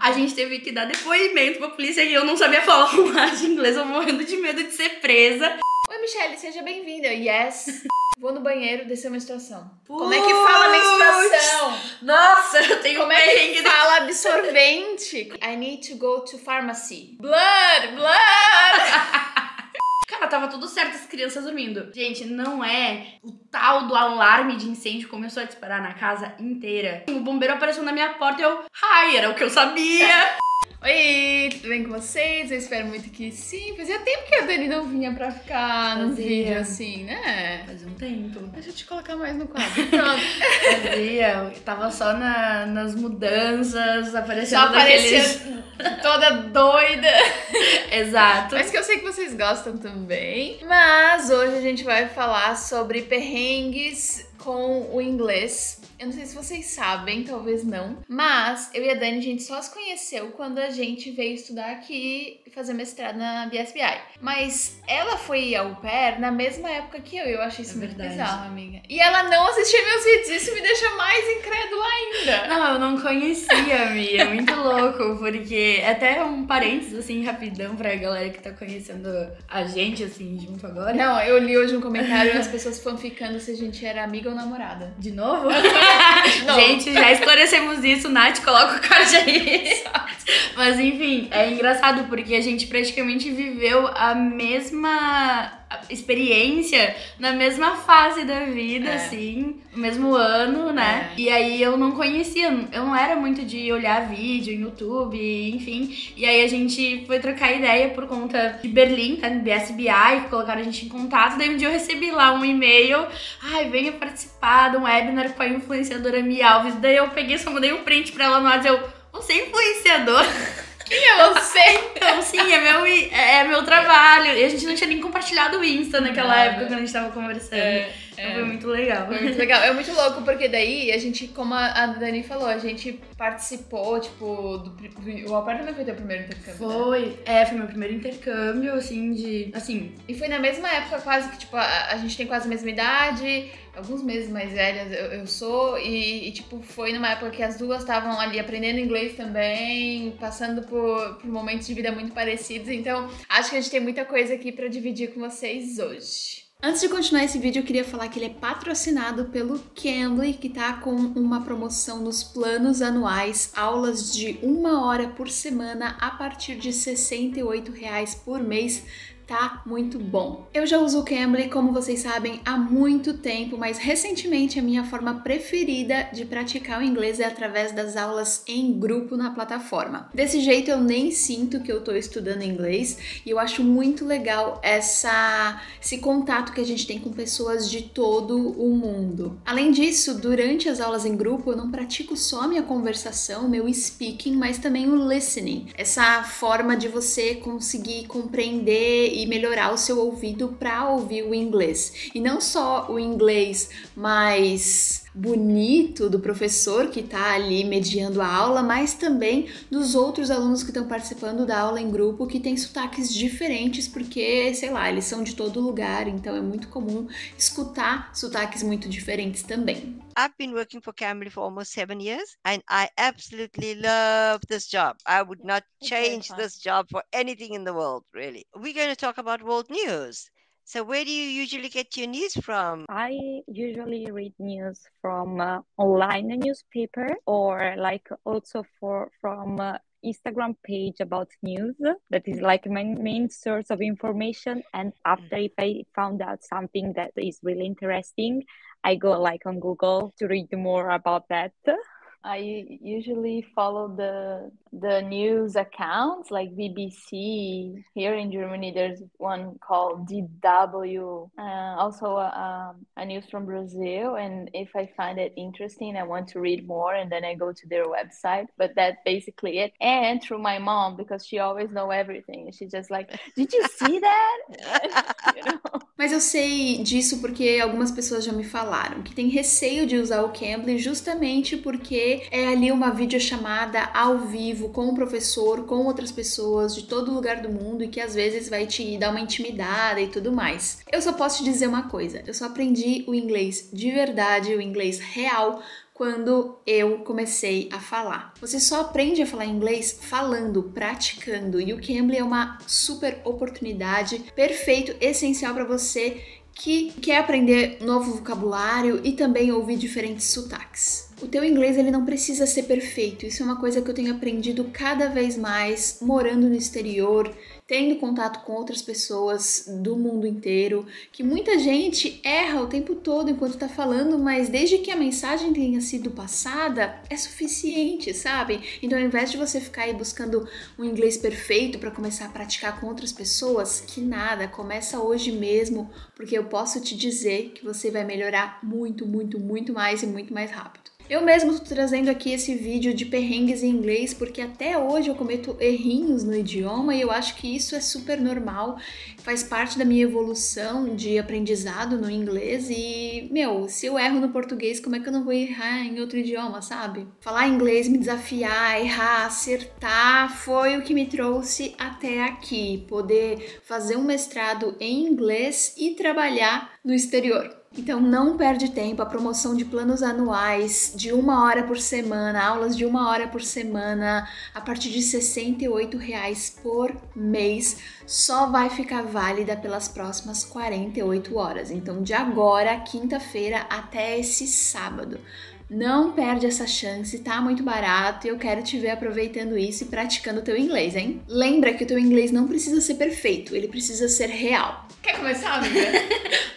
A gente teve que dar depoimento pra polícia e eu não sabia falar um lado de inglês, eu morrendo de medo de ser presa. Oi, Michelle, seja bem-vinda. Yes. Vou no banheiro descer a menstruação. Como é que fala menstruação? Nossa, eu tenho Como é que fala absorvente? I need to go to pharmacy. Blood, blood. Cara, tava tudo certo as crianças dormindo. Gente, não é o tal do alarme de incêndio começou a disparar na casa inteira. O bombeiro apareceu na minha porta e eu... Ai, era o que eu sabia. Oi, tudo bem com vocês? Eu espero muito que sim. Fazia tempo que a Dani não vinha pra ficar no vídeo assim, né? Fazia um tempo. Deixa eu te colocar mais no quadro. Pronto. Fazia, eu tava só nas mudanças, aparecendo só aparecia toda doida. Exato. Mas que eu sei que vocês gostam também. Mas hoje a gente vai falar sobre perrengues com o inglês. Eu não sei se vocês sabem, talvez não, mas eu e a Dani, a gente só se conheceu quando a gente veio estudar aqui e fazer mestrado na BSBI. Mas ela foi au pair na mesma época que eu achei isso muito bizarro, amiga. E ela não assistia meus vídeos, isso me deixa mais incrédula ainda. Não, eu não conhecia, amiga, é muito louco, porque até um parênteses, assim, rapidão pra galera que tá conhecendo a gente, assim, junto agora. Não, eu li hoje um comentário as pessoas fanficando se a gente era amiga ou namorada. De novo? Gente, já esclarecemos isso, Nath, coloca o card aí. Mas enfim, é engraçado porque a gente praticamente viveu a mesma experiência na mesma fase da vida, assim, no mesmo ano, né? E aí eu não conhecia, eu não era muito de olhar vídeo no YouTube, enfim. E aí a gente foi trocar ideia por conta de Berlim, tá? No BSBI, que colocaram a gente em contato. Daí um dia eu recebi lá um e-mail, ai, venha participar de um webinar com a influenciadora Mi Alves. Daí eu peguei, só mandei um print pra ela no WhatsApp, você é influenciadora? Quem é você? Então, sim, é meu trabalho. E a gente não tinha nem compartilhado o Insta naquela época quando a gente tava conversando. Então foi muito legal. Foi muito legal. É muito louco, porque daí a gente, como a Dani falou, a gente participou, tipo, o au pair também foi teu primeiro intercâmbio, Foi. Foi meu primeiro intercâmbio, assim. E foi na mesma época quase que, tipo, a gente tem quase a mesma idade, alguns meses mais velhas eu sou, e tipo, foi numa época que as duas estavam ali aprendendo inglês também, passando por momentos de vida muito parecidos, então acho que a gente tem muita coisa aqui pra dividir com vocês hoje. Antes de continuar esse vídeo, eu queria falar que ele é patrocinado pelo Cambly, que tá com uma promoção nos planos anuais, aulas de 1 hora por semana a partir de R$ 68,00 por mês. Tá muito bom. Eu já uso o Cambly, como vocês sabem, há muito tempo, mas recentemente a minha forma preferida de praticar o inglês é através das aulas em grupo na plataforma. Desse jeito eu nem sinto que eu tô estudando inglês e eu acho muito legal esse contato que a gente tem com pessoas de todo o mundo. Além disso, durante as aulas em grupo eu não pratico só a minha conversação, meu speaking, mas também o listening. Essa forma de você conseguir compreender e melhorar o seu ouvido para ouvir o inglês. E não só o inglês mais bonito do professor que está ali mediando a aula, mas também dos outros alunos que estão participando da aula em grupo que têm sotaques diferentes porque, sei lá, eles são de todo lugar, então é muito comum escutar sotaques muito diferentes também. I've been working for Cambly for almost 7 years and I absolutely love this job. I would not change this job for anything in the world, really. We're going to talk about world news. So where do you usually get your news from? I usually read news from online newspaper or like also from Instagram page about news. That is like my main source of information. And after if I found out something that is really interesting, I go like on Google to read more about that. I usually follow the news accounts like BBC. Here in Germany, there's one called DW, also a news from Brazil. And if I find it interesting, I want to read more, and then I go to their website. But that's basically it. And through my mom, because she always knows everything. She's just like, did you see that? You know? Mas eu sei disso porque algumas pessoas já me falaram que tem receio de usar o Cambly justamente porque é ali uma videochamada ao vivo com o professor, com outras pessoas de todo lugar do mundo e que às vezes vai te dar uma intimidada e tudo mais. Eu só posso te dizer uma coisa, eu só aprendi o inglês de verdade, o inglês real, quando eu comecei a falar. Você só aprende a falar inglês falando, praticando, e o Cambly é uma super oportunidade, perfeito, essencial para você que quer aprender novo vocabulário e também ouvir diferentes sotaques. O teu inglês ele não precisa ser perfeito, isso é uma coisa que eu tenho aprendido cada vez mais morando no exterior, tendo contato com outras pessoas do mundo inteiro, que muita gente erra o tempo todo enquanto tá falando, mas desde que a mensagem tenha sido passada, é suficiente, sabe? Então ao invés de você ficar aí buscando um inglês perfeito para começar a praticar com outras pessoas, que nada, começa hoje mesmo, porque eu posso te dizer que você vai melhorar muito, muito, muito mais e muito mais rápido. Eu mesmo estou trazendo aqui esse vídeo de perrengues em inglês porque até hoje eu cometo errinhos no idioma e eu acho que isso é super normal, faz parte da minha evolução de aprendizado no inglês e, se eu erro no português, como é que eu não vou errar em outro idioma, sabe? Falar inglês, me desafiar, errar, acertar, foi o que me trouxe até aqui, poder fazer um mestrado em inglês e trabalhar no exterior. Então não perde tempo, a promoção de planos anuais de 1 hora por semana, aulas de 1 hora por semana, a partir de R$ 68 por mês, só vai ficar válida pelas próximas 48 horas. Então de agora, quinta-feira, até esse sábado. Não perde essa chance, tá muito barato e eu quero te ver aproveitando isso e praticando o teu inglês, hein? Lembra que o teu inglês não precisa ser perfeito, ele precisa ser real. Quer começar, amiga?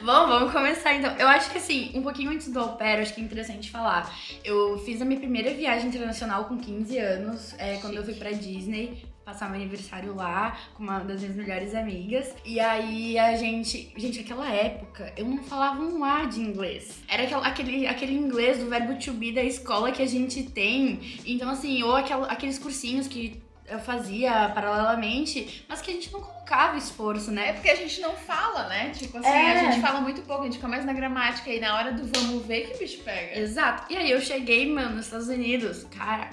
Bom, vamos começar então. Eu acho que assim, um pouquinho antes do au pair, acho que é interessante falar. Eu fiz a minha primeira viagem internacional com 15 anos, quando eu fui pra Disney. Passar meu aniversário lá com uma das minhas melhores amigas. E aí a gente... Gente, naquela época eu não falava um A de inglês. Era aquele inglês do verbo to be da escola que a gente tem. Então assim, ou aqueles cursinhos que eu fazia paralelamente, mas que a gente não colocava esforço, né? É porque a gente não fala, né? Tipo assim, a gente fala muito pouco, a gente fica mais na gramática e na hora do vamos ver que o bicho pega. Exato. E aí eu cheguei, nos Estados Unidos, cara,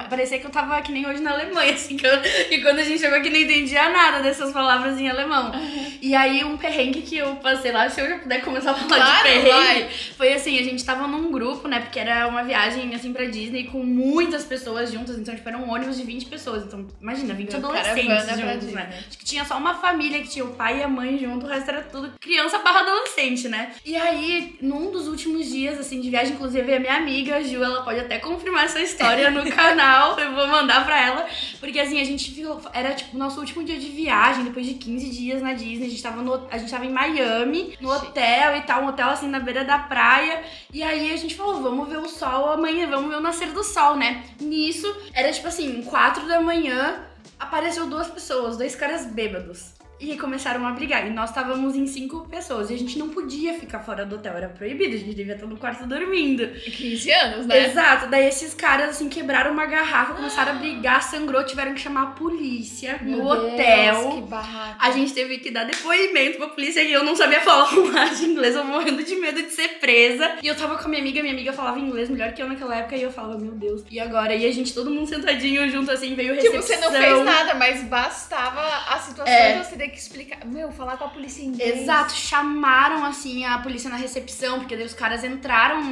parecia que eu tava que nem hoje na Alemanha, assim, que quando a gente chegou aqui não entendia nada dessas palavras em alemão. E aí um perrengue que eu passei lá, se eu já puder começar a falar de perrengue, foi assim, a gente tava num grupo, né, porque era uma viagem, assim, pra Disney com muitas pessoas juntas, então, tipo, era um ônibus de 20 pessoas, então, imagina, 20 adolescentes juntos, né? Acho que tinha só uma família que tinha o pai e a mãe junto, o resto era tudo criança / adolescente, né? E aí, num dos últimos dias, assim, de viagem, inclusive a minha amiga, a Ju, ela pode até confirmar essa história no canal, eu vou mandar pra ela, porque assim, a gente viu, era tipo o nosso último dia de viagem, depois de 15 dias na Disney, a gente tava em Miami, no hotel e tal, um hotel assim na beira da praia, e aí a gente falou, vamos ver o sol amanhã, vamos ver o nascer do sol, né? Nisso, era tipo assim, 4 da manhã, apareceu 2 pessoas, 2 caras bêbados. E começaram a brigar. E nós estávamos em 5 pessoas. E a gente não podia ficar fora do hotel. Era proibido. A gente devia estar no quarto dormindo. 15 anos, né? Exato. Daí esses caras, assim, quebraram uma garrafa, começaram a brigar, sangrou, tiveram que chamar a polícia no hotel. Que barraca. A gente teve que dar depoimento pra polícia e eu não sabia falar de inglês. Eu morrendo de medo de ser presa. E eu tava com a minha amiga falava inglês melhor que eu naquela época. E eu falava, meu Deus, e agora? E a gente, todo mundo sentadinho junto, assim, veio recepção. Tipo, você não fez nada, mas bastava a situação de você ter que explicar. Falar com a polícia em inglês. Exato, chamaram assim a polícia na recepção, porque daí os caras entraram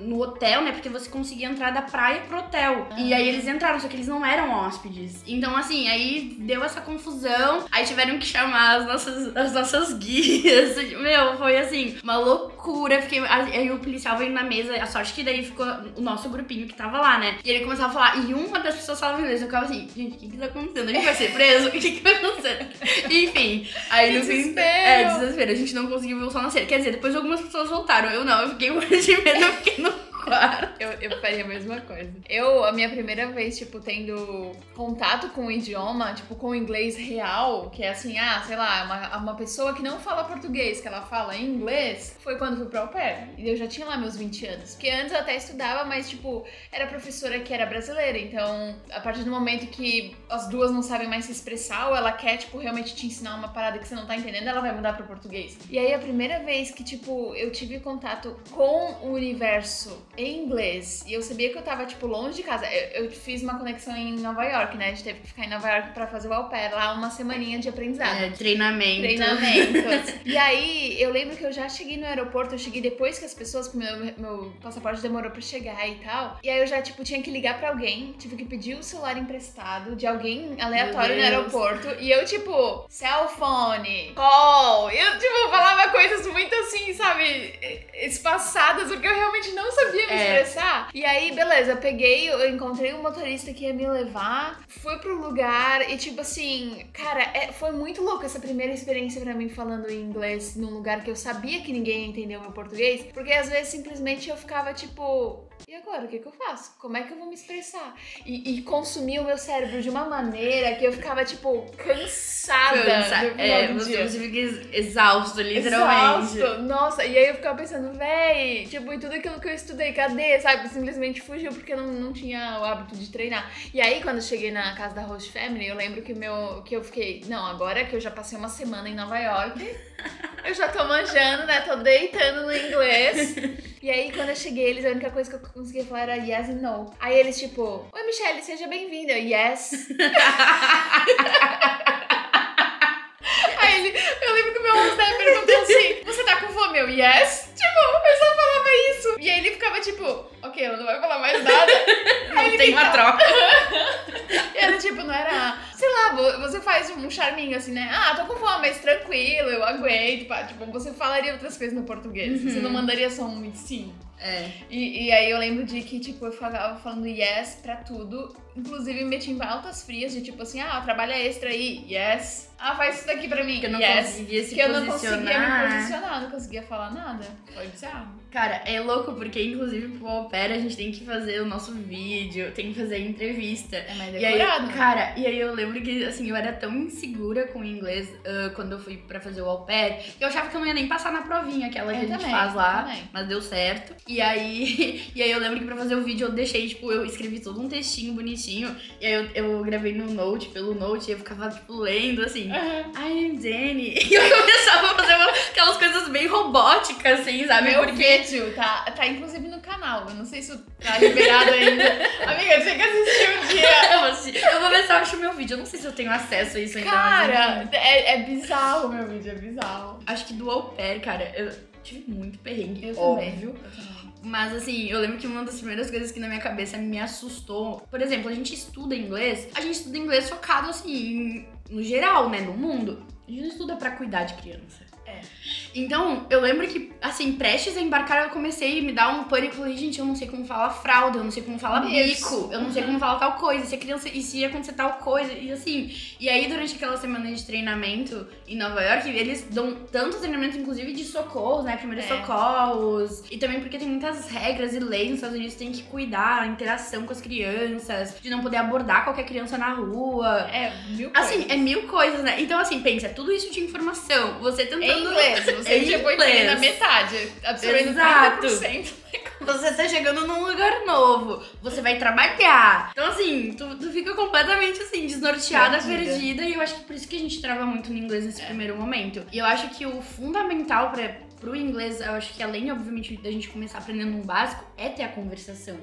no hotel, né? Porque você conseguia entrar da praia pro hotel. E aí eles entraram, só que eles não eram hóspedes. Então, assim, aí deu essa confusão. Aí tiveram que chamar as nossas guias. Foi assim, uma loucura. Aí o policial veio na mesa. A sorte que daí ficou o nosso grupinho que tava lá, né? E ele começava a falar. E uma das pessoas falava inglês. Eu ficava assim, gente, o que tá acontecendo? A gente vai ser preso? O que vai acontecer? Enfim, aí no fim, desespero, a gente não conseguiu ver o sol nascer. Quer dizer, depois algumas pessoas voltaram, eu não, eu fiquei com de medo, eu fiquei no quarto. Eu faria a mesma coisa. A minha primeira vez, tipo, tendo contato com o idioma, tipo, com o inglês real, que é assim, sei lá, uma pessoa que não fala português, que ela fala inglês, foi quando fui pro au pair. E eu já tinha lá meus 20 anos. Porque antes eu até estudava, mas, tipo, era professora que era brasileira. Então, a partir do momento que as duas não sabem mais se expressar, ou ela quer, tipo, realmente te ensinar uma parada que você não tá entendendo, ela vai mudar pro português. E aí, a primeira vez que, tipo, eu tive contato com o universo em inglês. E eu sabia que eu tava, tipo, longe de casa. Eu fiz uma conexão em Nova York, né? A gente teve que ficar em Nova York pra fazer o au pair lá, uma semaninha de aprendizado. Treinamentos. E aí, eu lembro que eu já cheguei no aeroporto, eu cheguei depois que as pessoas, porque meu passaporte demorou pra chegar e tal. E aí eu já, tipo, tinha que ligar pra alguém, tive que pedir o celular emprestado de alguém aleatório no aeroporto. E eu, tipo, cell phone, call. Eu, tipo, falava coisas muito assim, sabe, espaçadas, porque eu realmente não sabia me expressar. E aí, beleza, eu encontrei um motorista que ia me levar, fui pro lugar e, tipo assim, cara, foi muito louco essa primeira experiência pra mim falando em inglês num lugar que eu sabia que ninguém ia entender o meu português, porque às vezes simplesmente eu ficava, tipo, e agora, o que eu faço? Como é que eu vou me expressar? E consumia o meu cérebro de uma maneira que eu ficava, tipo, cansada. Você fica exausto, literalmente. Exausto. Nossa, e aí eu ficava pensando, véi, tipo, e tudo aquilo que eu estudei, cadê? Sabe? Simplesmente fugiu porque eu não tinha o hábito de treinar. E aí, quando eu cheguei na casa da Host Family, eu lembro que eu fiquei, não, agora que eu já passei uma semana em Nova York, eu já tô manjando, né? Tô deitando no inglês. E aí, quando eu cheguei, a única coisa que eu conseguia falar era yes e no. Aí eles, tipo, oi, Michelle, seja bem-vinda. Eu, yes. Aí eu lembro que o meu host perguntou assim, você tá com fome? Eu, yes. Tipo, eu só falava isso. E aí ele ficava, tipo, ok, ela não vai falar mais nada. Não tem uma troca. E era, tipo, não era, sei lá, você faz um charminho assim, né? Ah, tô com fome, mas tranquilo, eu aguento. Pá. Tipo, você falaria outras coisas no português. Você não mandaria só um sim. E aí eu lembro de que, tipo, eu ficava falando yes pra tudo. Inclusive, me meti em pautas frias de tipo assim, trabalha extra aí, yes. Faz isso daqui pra mim, que eu não conseguia se que eu não conseguia me posicionar, não conseguia falar nada. Foi bizarro. Cara, é louco porque, inclusive, pro au pair a gente tem que fazer o nosso vídeo, tem que fazer a entrevista. É mais decorado. E aí eu lembro que, assim, eu era tão insegura com o inglês quando eu fui pra fazer o au pair, que eu achava que eu não ia nem passar na provinha, aquela que a gente faz lá, mas deu certo. E aí eu lembro que pra fazer o vídeo eu deixei, tipo, eu escrevi todo um textinho bonitinho, e aí eu gravei no Note, pelo Note, e eu ficava, tipo, lendo, assim, I am Jenny. E eu começava a fazer aquelas coisas bem robóticas, assim, sabe? Meu vídeo tá inclusive no canal, eu não sei se tá liberado ainda. Amiga, você tem que assistir um dia. Eu vou ver se eu acho o meu vídeo, eu não sei se eu tenho acesso a isso ainda. Cara, é bizarro o meu vídeo, é bizarro. Acho que do au pair, cara, eu tive muito perrengue, eu óbvio. Também. Mas assim, eu lembro que uma das primeiras coisas que na minha cabeça me assustou, por exemplo, a gente estuda inglês focado assim, no geral, né, no mundo. A gente não estuda pra cuidar de criança. Então, eu lembro que, assim, prestes a embarcar, eu comecei a me dar um pânico. Falei, gente, eu não sei como fala fralda, eu não sei como fala bico, eu não sei como fala tal coisa, se a criança, e se ia acontecer tal coisa, e assim. E aí, durante aquela semana de treinamento em Nova York, eles dão tanto treinamento, inclusive, de socorros, né, primeiros socorros, e também porque tem muitas regras e leis nos Estados Unidos, tem que cuidar, a interação com as crianças, de não poder abordar qualquer criança na rua. Mil coisas. Assim, é mil coisas, né? Então, assim, pensa, tudo isso de informação, você tentando... Em inglês, você tipo entende na metade, absorvendo 30%. Você tá chegando num lugar novo, você vai trabalhar. Então, assim, tu fica completamente, assim, desnorteada, perdida. E eu acho que por isso que a gente trava muito no inglês nesse primeiro momento. E eu acho que o fundamental pro inglês, eu acho que além, obviamente, da gente começar aprendendo um básico, é ter a conversação.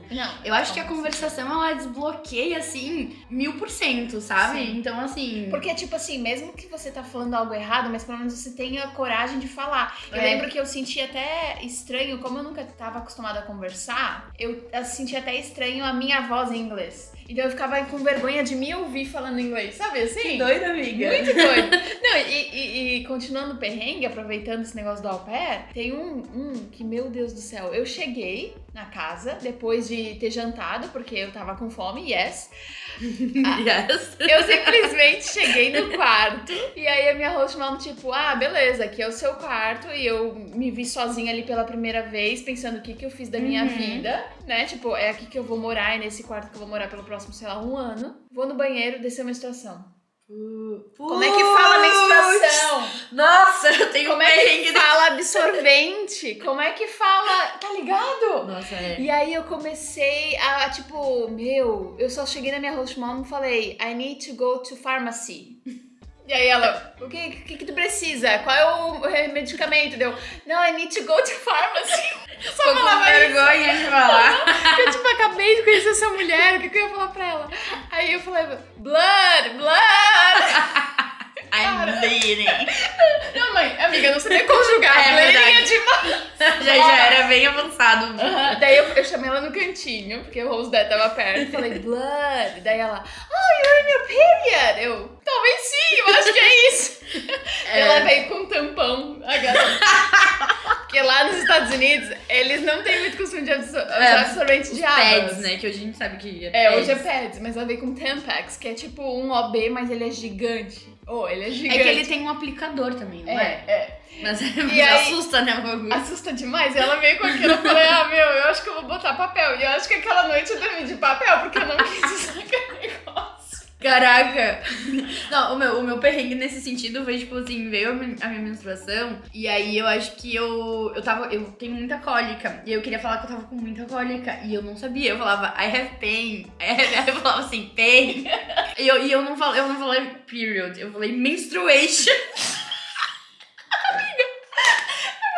Eu acho que a conversação, ela desbloqueia, assim, 1000%, sabe? Sim. Então, assim... Porque, tipo assim, mesmo que você tá falando algo errado, mas pelo menos você tenha coragem de falar. Eu lembro que eu senti até estranho, como eu nunca tava acostumada a conversar, eu senti até estranho a minha voz em inglês. Então eu ficava com vergonha de me ouvir falando inglês, sabe assim? Que doida, amiga. Muito doido. Não, e continuando o perrengue, aproveitando esse negócio do au pair, tem um que, meu Deus do céu, eu cheguei na casa, depois de ter jantado, porque eu tava com fome, yes. Eu simplesmente cheguei no quarto, e aí a minha host mom, tipo, beleza, aqui é o seu quarto, e eu me vi sozinha ali pela primeira vez, pensando o que eu fiz da minha vida, né? Tipo, é aqui que eu vou morar, é nesse quarto que eu vou morar pelo próximo, sei lá, 1 ano. Vou no banheiro, descer a menstruação. Como é que fala menstruação? Nossa, eu tenho Como é que fala absorvente? Como é que fala... Tá ligado? Nossa, E aí eu comecei a, tipo... eu só cheguei na minha host mom e falei, I need to go to pharmacy. E aí ela, o que tu precisa? Qual é o medicamento? Deu, não, I need to go to pharmacy. Ficou com vergonha de falar. Eu, tipo, acabei de conhecer essa mulher, o que eu ia falar pra ela? Aí eu falei, blood! I'm bleeding. Não, mãe, amiga, não sabia conjugar. É bleeding verdade. tipo... Já era bem avançado. Daí eu chamei ela no cantinho, porque o Rose Dad tava perto. Falei, blood. Daí ela, you're in your period. Eu, talvez sim, eu acho que é isso. Ela veio com um tampão, a garota. Porque lá nos Estados Unidos, eles não têm muito costume de usar absorvente de água. Pads, né? Que hoje a gente sabe que é hoje é pads, mas ela veio com Tampax, que é tipo um OB, mas ele é gigante. Ele é gigante. É que ele tem um aplicador também, não é? Mas aí, assusta, né, o bagulho. Assusta demais. E ela veio com aquilo, eu falei, eu acho que eu vou botar papel. E eu acho que aquela noite eu dormi de papel, porque eu não quis usar aquele negócio. Caraca! Não, o meu perrengue nesse sentido foi, tipo assim, veio a minha menstruação e aí eu acho que eu tenho muita cólica e eu queria falar que eu tava com muita cólica e eu não sabia, eu falava I have pain, aí eu falava assim, pain, e eu não falei period, eu falei menstruation. Amiga, é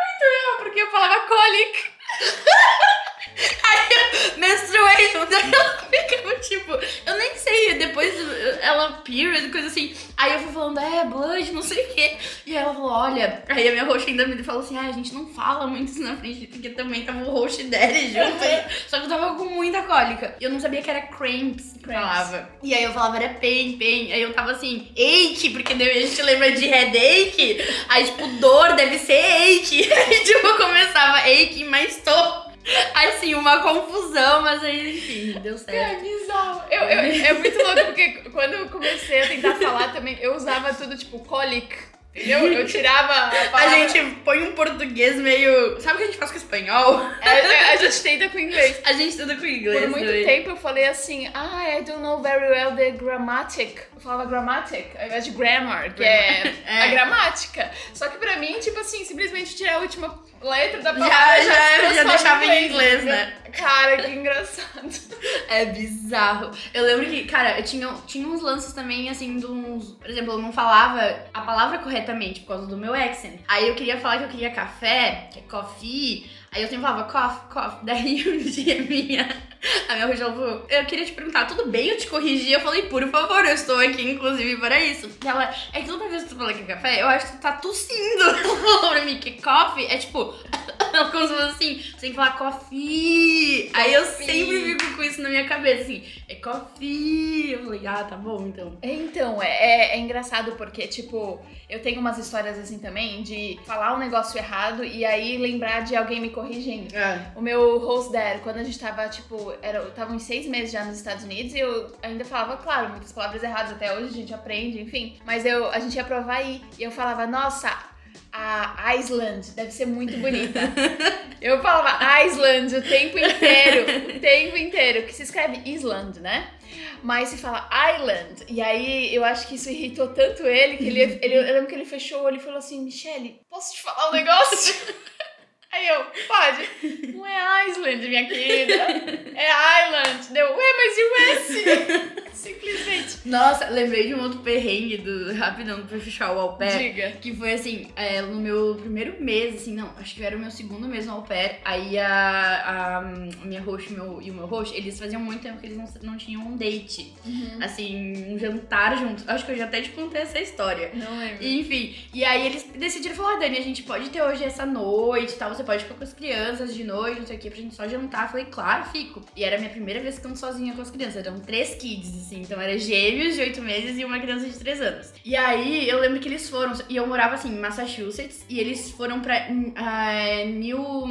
muito real, porque eu falava cólica. Aí, menstruation, daí ela ficava tipo, eu nem sei, depois ela period, coisa assim. Aí eu fui falando, blood, não sei o quê. E aí ela falou, olha, aí a minha host ainda me falou assim, a gente não fala muito isso na frente, porque também tava o host dela junto. Só que eu tava com muita cólica. E eu não sabia que era cramps que falava. E aí eu falava, era pain. Aí eu tava assim, ache, porque daí a gente lembra de headache. Aí tipo, dor deve ser ache. Aí tipo, começava ache mais dor. Assim, uma confusão, mas aí, enfim, deu certo. É bizarro. É muito louco, porque quando eu comecei a tentar falar também, eu usava tudo tipo colic, entendeu? Eu tirava a palavra. A gente põe um português meio... Sabe o que a gente faz com o espanhol? A gente tenta com o inglês. A gente tenta com o inglês. Por muito tempo eu falei assim, I don't know very well the grammatic. Eu falava grammatic, ao invés de grammar, que é a gramática. Só que pra mim, tipo assim, simplesmente tirar a última letra da palavra já deixava em inglês, né? Cara, que engraçado. É bizarro. Eu lembro que, cara, tinha uns lances também, assim, de uns... Por exemplo, eu não falava a palavra corretamente por causa do meu accent. Aí eu queria falar que eu queria café, que é coffee. Aí eu sempre falava coffee. Daí um dia a minha hoje falou, eu queria te perguntar, tudo bem eu te corrigir? Eu falei, por favor, eu estou aqui, inclusive, para isso. E ela, é que toda vez que tu fala que é café, eu acho que tu tá tossindo. Ela falou pra mim que coffee é tipo, como se fosse assim, você tem que falar coffee. Aí eu sempre fico com isso na minha cabeça, assim, é coffee. Eu falei, tá bom, então. Então, é engraçado porque, tipo, eu tenho umas histórias assim também, de falar um negócio errado e aí lembrar de alguém me corrigindo. O meu host dad, quando a gente tava, tipo, tava uns 6 meses já nos Estados Unidos e eu ainda falava, claro, muitas palavras erradas até hoje, a gente aprende, enfim. Mas a gente ia provar aí e eu falava, nossa, a Iceland deve ser muito bonita. Eu falava Iceland o tempo inteiro, que se escreve Island, né? Mas se fala Island, e aí eu acho que isso irritou tanto ele, que eu lembro que ele fechou o olho e falou assim, Michelle, posso te falar um negócio? Aí eu, pode. Não é Iceland, minha querida. É Island. Deu, mas US? Simplesmente. Nossa, lembrei de um outro perrengue rapidão, pra fechar o au pair. Diga. Que foi assim, no meu primeiro mês, assim, não, acho que era o meu segundo mês no au pair. Aí a minha host e o meu host, eles faziam muito tempo que eles não tinham um date. Assim, um jantar juntos. Acho que eu já até te contei essa história. Não lembro. Enfim, e aí eles decidiram falar, Dani, a gente pode ter hoje essa noite e tal, você pode ficar com as crianças de noite, não sei o que, pra gente só jantar. Eu falei, claro, fico. E era a minha primeira vez ficando sozinha com as crianças. Eram 3 kids, assim, então era gêmeos de 8 meses e uma criança de 3 anos. E aí eu lembro que eles foram, e eu morava assim em Massachusetts, e eles foram pra New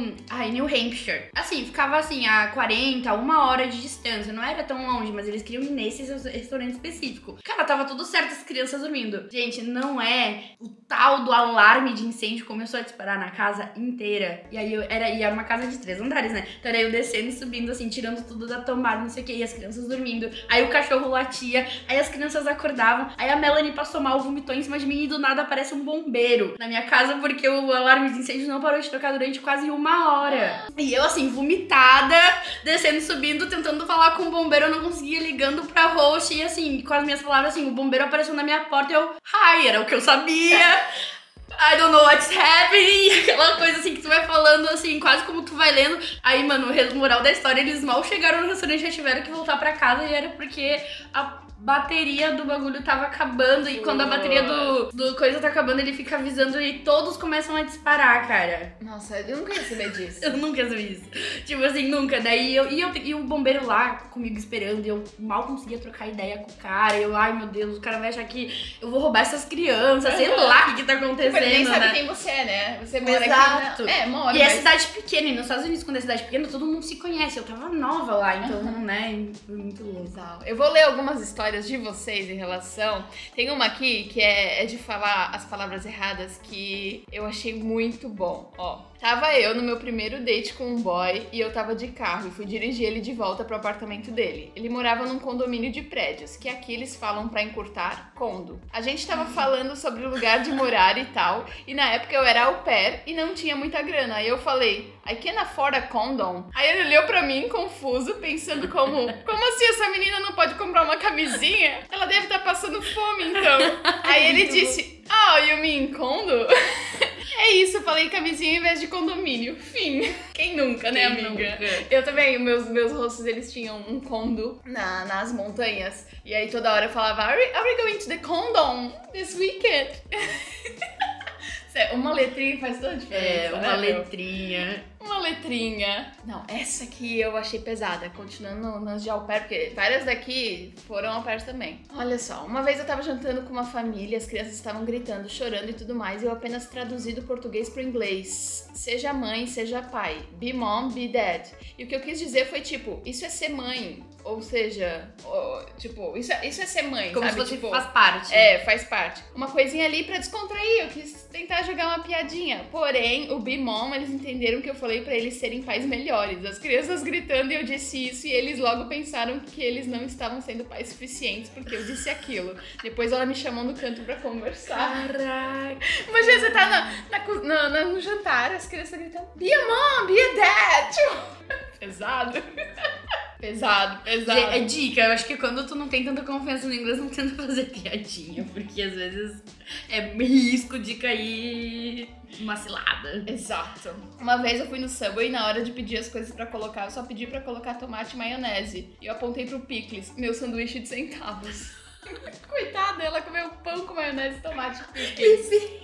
Hampshire. Assim, ficava assim a 40, 1 hora de distância, não era tão longe, mas eles queriam ir nesse restaurante específico. Cara, tava tudo certo, as crianças dormindo. Gente, não é o tal do alarme de incêndio começou a disparar na casa inteira. E aí era uma casa de 3 andares, né? Então era eu descendo e subindo, assim, tirando tudo da tomada, não sei o que, e as crianças dormindo. Aí o cachorro latia, aí as crianças acordavam, aí a Melanie passou mal, vomitou em cima de mim e do nada aparece um bombeiro na minha casa porque o alarme de incêndio não parou de tocar durante quase 1 hora. E eu, assim, vomitada, descendo e subindo, tentando falar com o bombeiro, eu não conseguia, ligando pra host e, assim, com as minhas palavras, assim, o bombeiro apareceu na minha porta e eu, era o que eu sabia. I don't know what's happening. Aquela coisa assim que tu vai falando assim, quase como tu vai lendo. Aí, mano, o moral da história, eles mal chegaram no restaurante e já tiveram que voltar pra casa. E era porque a bateria do bagulho tava acabando. E quando a bateria do coisa tá acabando, ele fica avisando e todos começam a disparar, cara. Nossa, eu nunca ia saber disso. Eu nunca vi isso. Tipo assim, nunca. Daí e o bombeiro lá comigo esperando. E eu mal conseguia trocar ideia com o cara. E eu, ai meu Deus, o cara vai achar que eu vou roubar essas crianças. Sei lá o que tá acontecendo. Ele nem sabe né? quem você é, né? Você mora Exato. aqui. Mora. E é cidade pequena. E nos Estados Unidos, quando é cidade pequena, todo mundo se conhece. Eu tava nova lá, então, né? Foi muito louco. Eu vou ler algumas histórias de vocês em relação. Tem uma aqui que é de falar as palavras erradas que eu achei muito bom. Ó, tava eu no meu primeiro date com um boy e eu tava de carro e fui dirigir ele de volta pro apartamento dele. Ele morava num condomínio de prédios, que aqui eles falam pra encurtar, condo. A gente tava falando sobre o lugar de morar e tal, e na época eu era au pair e não tinha muita grana. Aí eu falei, I can afford a condom. Aí ele olhou pra mim confuso, pensando como assim essa menina não pode comprar uma camisinha? Ela deve estar passando fome, então. Aí ele disse, oh, you mean condo? É isso, eu falei camisinha em vez de condomínio. Fim. Quem nunca, né, amiga? Nunca? Eu também, meus rostos, eles tinham um condo nas montanhas. E aí toda hora eu falava, are we going to the condom this weekend? Uma letrinha faz toda a diferença. Uma letrinha. Uma letrinha. Não, essa aqui eu achei pesada. Continuando nas de au pair, porque várias daqui foram au pair também. Olha só, uma vez eu tava jantando com uma família, as crianças estavam gritando, chorando e tudo mais, e eu apenas traduzi do português pro inglês. Seja mãe, seja pai. Be mom, be dad. E o que eu quis dizer foi tipo, isso é ser mãe. Ou seja, tipo, isso é ser mãe, Como sabe? se fosse tipo, faz parte. Faz parte. Uma coisinha ali pra descontrair, eu quis tentar jogar uma piadinha. Porém, o Be Mom, eles entenderam que eu falei pra eles serem pais melhores. As crianças gritando e eu disse isso, e eles logo pensaram que eles não estavam sendo pais suficientes, porque eu disse aquilo. Depois ela me chamou no canto pra conversar. Caraca. Imagina, você tá no jantar, as crianças gritando, Be a mom, be a dad. Pesado. Pesado. É dica, eu acho que quando tu não tem tanta confiança no inglês, não tenta fazer piadinha, porque às vezes é risco de cair uma cilada. Exato. Uma vez eu fui no Subway e na hora de pedir as coisas pra colocar, eu só pedi pra colocar tomate e maionese. E eu apontei pro Pickles, meu sanduíche de centavos. Coitada, ela comeu pão com maionese, tomate e Pickles.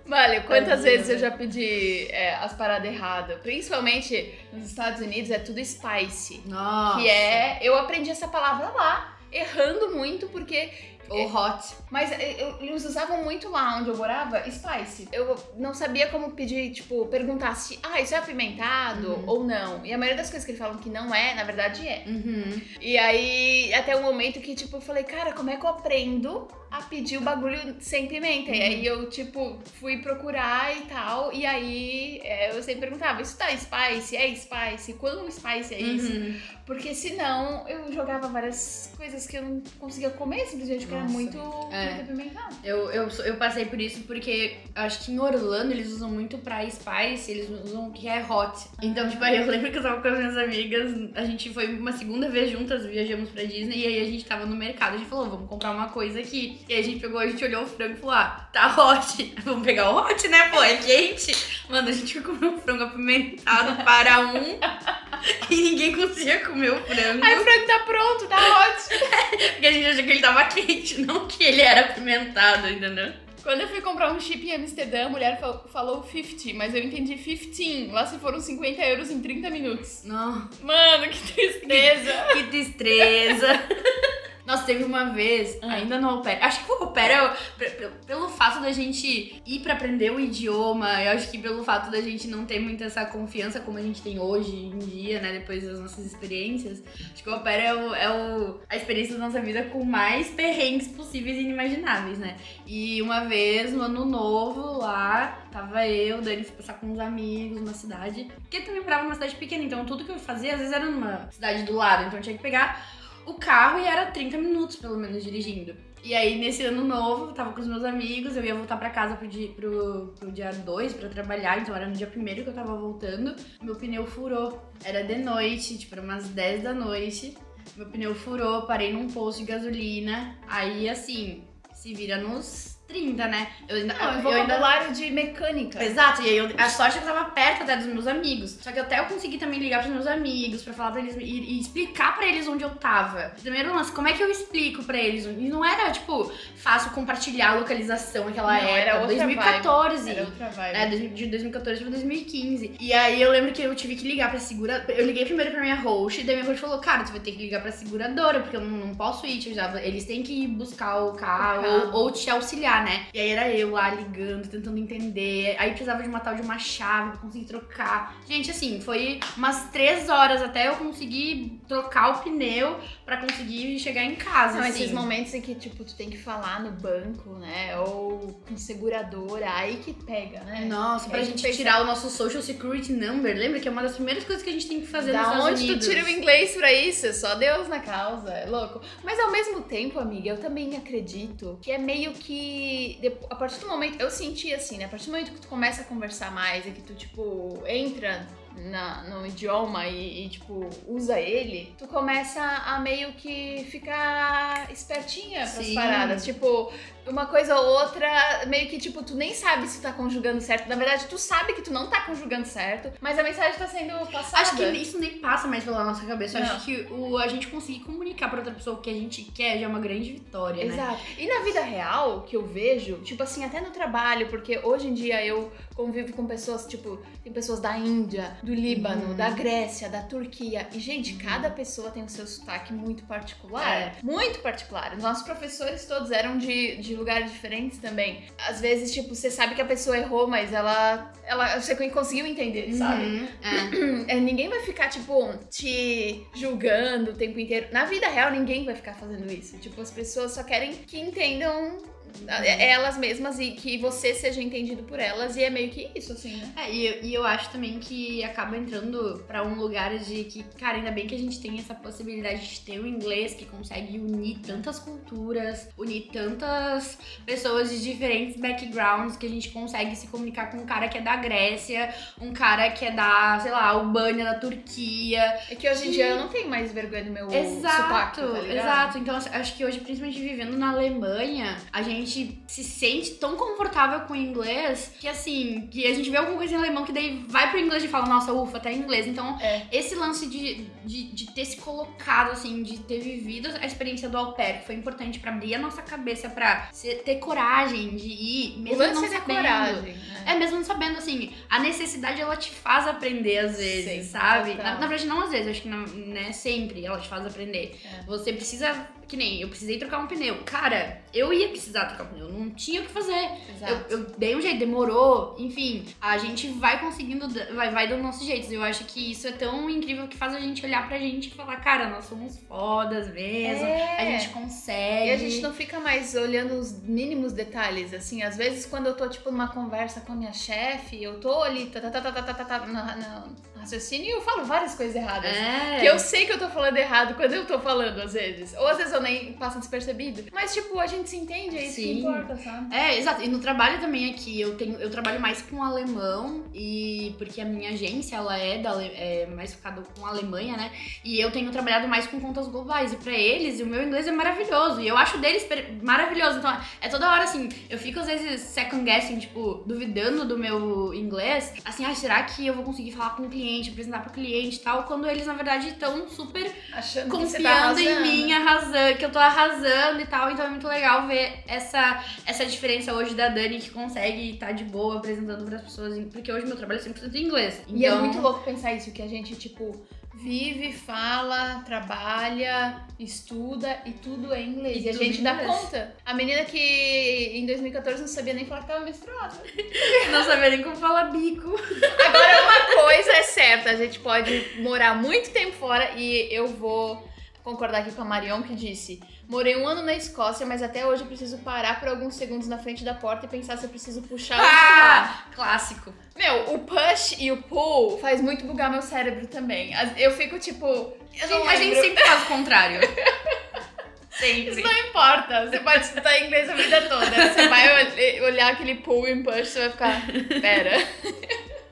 Vale, quantas vezes eu já pedi as paradas erradas? Principalmente nos Estados Unidos é tudo spicy. Nossa. Que eu aprendi essa palavra lá, errando muito, porque... Ou hot. Mas eles usavam muito lá onde eu morava, spice. Eu não sabia como pedir, tipo, perguntar se, isso é apimentado ou não. E a maioria das coisas que eles falam que não é, na verdade é. Uhum. E aí, até o momento que, tipo, eu falei, cara, como é que eu aprendo a pedir o bagulho sem pimenta? E aí eu, tipo, fui procurar e tal, e aí eu sempre perguntava, isso tá spice? É spice? Quão spice é isso? Porque senão eu jogava várias coisas que eu não conseguia comer, simplesmente porque era muito apimentado. Eu passei por isso porque acho que em Orlando eles usam muito pra spice, eles usam o que é hot. Então, tipo, aí eu lembro que eu tava com as minhas amigas, a gente foi uma segunda vez juntas, viajamos pra Disney, e aí a gente tava no mercado, a gente falou, vamos comprar uma coisa aqui. E aí a gente olhou o frango e falou, tá hot. Vamos pegar o hot, né, pô, é quente. Mano, a gente foi comer um frango apimentado para e ninguém conseguia comer o frango. Aí o frango tá pronto, tá ótimo. Porque a gente achou que ele tava quente, não que ele era apimentado, entendeu? Quando eu fui comprar um chip em Amsterdã, a mulher falou 50, mas eu entendi 15. Lá se foram 50 euros em 30 minutos. Não. Mano, que tristeza. Que tristeza. Nossa, teve uma vez, ainda no au pair, acho que o au pair pelo fato da gente ir pra aprender o idioma, eu acho que pelo fato da gente não ter muita essa confiança como a gente tem hoje em dia, né, depois das nossas experiências, acho que o au pair é a experiência da nossa vida com mais perrengues possíveis e inimagináveis, né. E uma vez, no ano novo, lá, tava eu, Dani, fui passar com uns amigos numa cidade, porque eu também morava numa cidade pequena, então tudo que eu fazia, às vezes era numa cidade do lado, então eu tinha que pegar o carro e era 30 minutos, pelo menos, dirigindo. E aí, nesse ano novo, eu tava com os meus amigos, eu ia voltar pra casa pro dia 2 pra trabalhar, então era no dia 1º que eu tava voltando. Meu pneu furou. Era de noite, tipo, era umas 10 da noite. Meu pneu furou, parei num posto de gasolina. Aí, assim, se vira nos 30, né? Eu ainda, Não, eu ainda vocabulário de mecânica. Exato, e aí a sorte é que eu tava perto até dos meus amigos. Só que até eu consegui também ligar pros meus amigos pra falar pra eles e explicar pra eles onde eu tava. Primeiro lance, como é que eu explico pra eles? E não era, tipo, fácil compartilhar a localização naquela Não, época. era outra 2014. vibe. Era outra vibe. É, de 2014 pra 2015. E aí eu lembro que eu tive que ligar pra seguradora. Eu liguei primeiro pra minha host, e daí minha host falou, cara, tu vai ter que ligar pra seguradora, porque eu não posso ir te ajudar. Eles têm que ir buscar o carro. Ou te auxiliar, né? E aí era eu lá ligando, tentando entender. Aí precisava de uma tal de uma chave pra conseguir trocar. Gente, assim, foi umas 3 horas até eu conseguir trocar o pneu pra conseguir chegar em casa. Não, assim. esses momentos em que, tipo, tu tem que falar no banco, né? Ou com seguradora, aí que pega, né? Nossa, pra Aí gente tu pensa, tirar o nosso Social Security Number, lembra que é uma das primeiras coisas que a gente tem que fazer nos da Estados onde Unidos. tu tira o inglês pra isso? Só Deus na causa, é louco. Mas ao mesmo tempo, amiga, eu também acredito que é meio que... A partir do momento... Eu senti assim, né? A partir do momento que tu começa a conversar mais e que tu, tipo, entra no idioma e, tipo, usa ele, tu começa a meio que ficar espertinha pras Sim. paradas. Tipo, uma coisa ou outra, meio que, tipo, tu nem sabe se tu tá conjugando certo. Na verdade, tu sabe que tu não tá conjugando certo, mas a mensagem tá sendo passada. Acho que isso nem passa mais pela nossa cabeça. Eu Não. acho que a gente conseguir comunicar pra outra pessoa o que a gente quer já é uma grande vitória, né? Exato. E na vida real, que eu vejo, tipo assim, até no trabalho, porque hoje em dia eu convivo com pessoas, tipo, tem pessoas da Índia, do Líbano, da Grécia, da Turquia. E, gente, cada pessoa tem o seu sotaque muito particular. É. Muito particular. Os nossos professores todos eram de lugares diferentes também. Às vezes, tipo, você sabe que a pessoa errou, mas você conseguiu entender, sabe? Uhum, Ninguém vai ficar, tipo, te julgando o tempo inteiro. Na vida real, ninguém vai ficar fazendo isso. Tipo, as pessoas só querem que entendam elas mesmas e que você seja entendido por elas. E é meio que isso, assim, né? E eu acho também que acaba entrando pra um lugar de que, cara, ainda bem que a gente tem essa possibilidade de ter o inglês que consegue unir tantas culturas, unir tantas pessoas de diferentes backgrounds, que a gente consegue se comunicar com um cara que é da Grécia, um cara que é da, sei lá, Albânia, da Turquia. É que hoje em dia eu não tenho mais vergonha do meu sotaque, tá ligado? Exato. Então, acho que hoje, principalmente vivendo na Alemanha, a gente se sente tão confortável com o inglês que, assim, que a gente vê alguma coisa em alemão que daí vai pro inglês e fala, nossa, ufa, tá em inglês. Então, esse lance de ter se colocado, assim, de ter vivido a experiência do au pair, que foi importante pra abrir a nossa cabeça, pra ter coragem de ir, mesmo não sabendo. Coragem, né? Mesmo não sabendo, assim, a necessidade, ela te faz aprender às vezes, Sim, sabe? total. Na verdade, não às vezes, acho que né, sempre ela te faz aprender. Você precisa, que nem eu precisei trocar um pneu. Cara, eu ia precisar trocar um pneu, não tinha o que fazer. Exato. Eu dei um jeito, demorou, enfim, a gente vai conseguindo, vai dando nossos jeitos. Eu acho que isso é tão incrível que faz a gente olhar pra gente e falar, cara, nós somos fodas mesmo, a gente consegue. E a gente não fica mais olhando os mínimos detalhes, assim, às vezes quando eu tô, tipo, numa conversa com a minha chefe, eu tô ali, no raciocínio e eu falo várias coisas erradas. Que eu sei que eu tô falando errado quando eu tô falando, às vezes. Ou às vezes eu nem passo despercebido. Mas, tipo, a gente se entende, é isso que importa, sabe? Exato. E no trabalho também aqui, eu trabalho mais com alemão, e porque a minha agência, ela é mais focada com a Alemanha, né? E eu tenho trabalhado mais com contas globais. E pra eles, o meu inglês é maravilhoso. E eu acho deles maravilhoso. Então, é toda hora, assim, eu fico às vezes second guessing, tipo, duvidando do meu inglês. Assim, será que eu vou conseguir falar com o cliente, apresentar pro cliente e tal? Quando eles, na verdade, estão super achando confiando em mim, arrasando, que eu tô arrasando e tal. Então é muito legal ver essa diferença hoje da Dani, que consegue estar de boa apresentando pras pessoas, porque hoje meu trabalho é 100% em inglês. Então... E é muito louco pensar isso, que a gente, tipo, vive, fala, trabalha, estuda e tudo é inglês. E a gente dá conta. A menina que em 2014 não sabia nem falar que tava menstruada. Não sabia nem como falar bico. Agora, uma coisa é certa, a gente pode morar muito tempo fora e eu vou concordar aqui com a Marion, que disse: morei 1 ano na Escócia, mas até hoje eu preciso parar por alguns segundos na frente da porta e pensar se eu preciso puxar ou empurrar. Clássico. Meu, o push e o pull faz muito bugar meu cérebro também. Eu fico tipo... A gente sempre faz o contrário. Sempre. Isso não importa. Você pode estudar inglês a vida toda. Você vai olhar aquele pull e push, você vai ficar... Pera.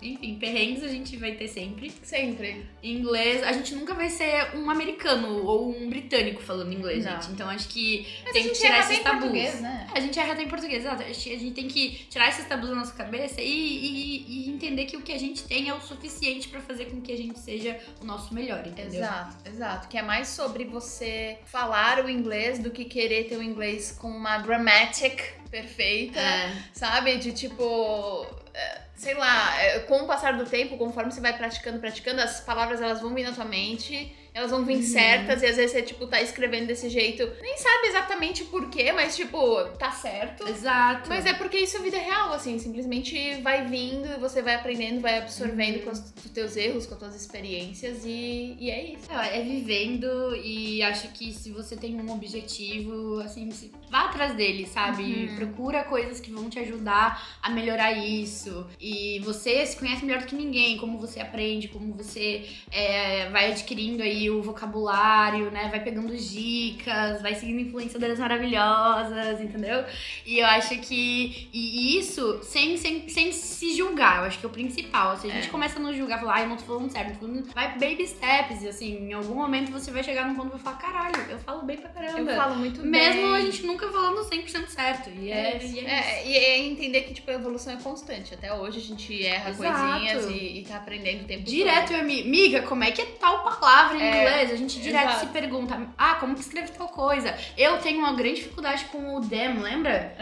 enfim, perrengues a gente vai ter sempre. Sempre. Inglês, a gente nunca vai ser um americano ou um britânico falando inglês, Não. gente. Então acho que Mas tem a que gente tirar erra esses até em tabus. português, né? A gente erra até em português, exato. A gente tem que tirar esses tabus da nossa cabeça e entender que o que a gente tem é o suficiente pra fazer com que a gente seja o nosso melhor, entendeu? Exato. Que é mais sobre você falar o inglês do que querer ter o inglês com uma grammatic perfeita, sabe? De tipo, sei lá, com o passar do tempo, conforme você vai praticando, as palavras elas vão vir na tua mente, elas vão vir certas, e às vezes você, tipo, tá escrevendo desse jeito, nem sabe exatamente o porquê, mas, tipo, tá certo. Exato. Mas é porque isso é vida real, assim, simplesmente vai vindo, você vai aprendendo, vai absorvendo com os teus erros, com as tuas experiências, e é isso. É vivendo, e acho que se você tem um objetivo, assim, vá atrás dele, sabe? Procura coisas que vão te ajudar a melhorar isso. E você se conhece melhor do que ninguém, como você aprende, como você vai adquirindo aí o vocabulário, né? Vai pegando dicas, vai seguindo influenciadoras maravilhosas, entendeu? E eu acho que isso sem se julgar, eu acho que é o principal. Se a gente começa a nos julgar, falar, eu não tô falando certo, vai baby steps, assim, em algum momento você vai chegar num ponto e vai falar, caralho, eu falo bem pra caramba. Eu falo muito bem. Mesmo a gente nunca falando 100% certo. E é entender que, tipo, a evolução é constante. Até hoje a gente erra coisinhas e tá aprendendo o tempo direto, todo. Amiga, como é que é tal palavra em inglês? A gente direto se pergunta, como que escreve tal coisa? Eu tenho uma grande dificuldade com o damn, lembra?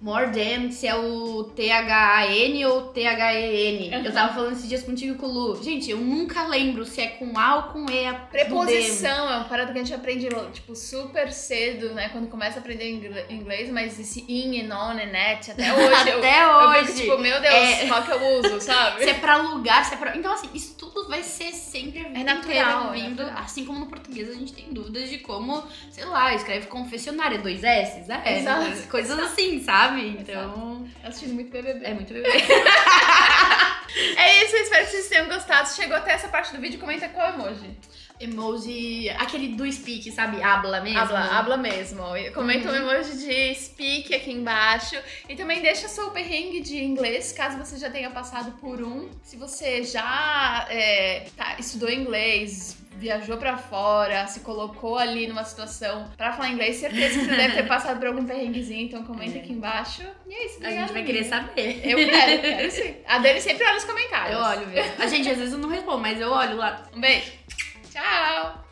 More than, se é o THAN ou THEN. Eu tava falando esses dias contigo com o Lu. Gente, eu nunca lembro se é com A ou com E. Preposição é uma parada que a gente aprende, tipo, super cedo, né? Quando começa a aprender inglês, mas esse in and on and at, até hoje. Eu fico, tipo, meu Deus, qual que eu uso, sabe? Se é pra lugar, se é pra... Então, assim, isso tudo vai ser sempre a vida natural, inteira vindo. natural. Assim como no português a gente tem dúvidas de como, sei lá, escreve confessionário, 2 S's, Exato. coisas assim, sabe? Então... Assistindo muito BBB. É muito bebê. É isso, eu espero que vocês tenham gostado. Se chegou até essa parte do vídeo, comenta qual emoji. Emoji, aquele do speak, sabe? Habla mesmo. Habla mesmo. Comenta um emoji de speak aqui embaixo. E também deixa seu perrengue de inglês, caso você já tenha passado por um. Se você já estudou inglês, viajou pra fora, se colocou ali numa situação pra falar inglês, certeza que você deve ter passado por algum perrenguezinho. Então comenta aqui embaixo. E é isso, A gente vai querer saber. Eu quero sim. A Dani sempre olha os comentários. Eu olho mesmo. A gente, às vezes eu não respondo, mas eu olho lá. Um beijo. Tchau!